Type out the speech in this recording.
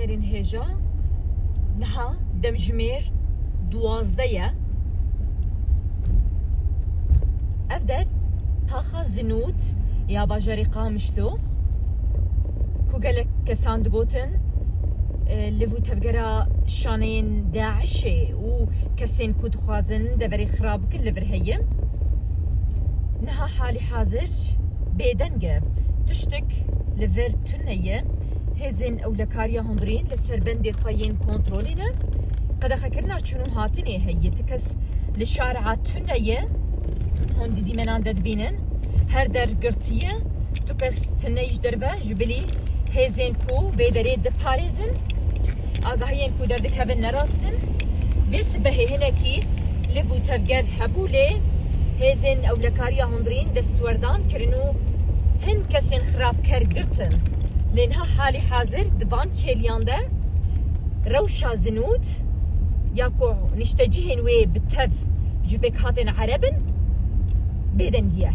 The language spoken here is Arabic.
هنرين هجا نها دمجمير دوازدية أفدر تاخا زنوت يا باجاري قامشتو كوغالك كسان دقوتن لفو تبقرا شانين داعشي و كسين كود خوازن دبري خراب كل لفر هيم نها حالي حاضر بيدنجا تشتك لفر تنية هزين او لكاريا هندرين لسربندي خوين كونترولينا قد خكرنا چونو هاتني هي تكس لشارع تنية هندي دي منان دبينن هر در قرطية تكس تنيج دربا جبلي هزين كو بيدري دباريزن آگاهين كو دردك هبن نراستن بس به هنكي لفو تفجر حبولي هزين او لكاريا هندرين دستوردان كرنو هن كسين خراب كر قرتن لانها حالي حاضر دبان كيليان ده روشا زنوت ياكو نشتجيهن وي بالتف جبك هاتن عربن بيدنجيه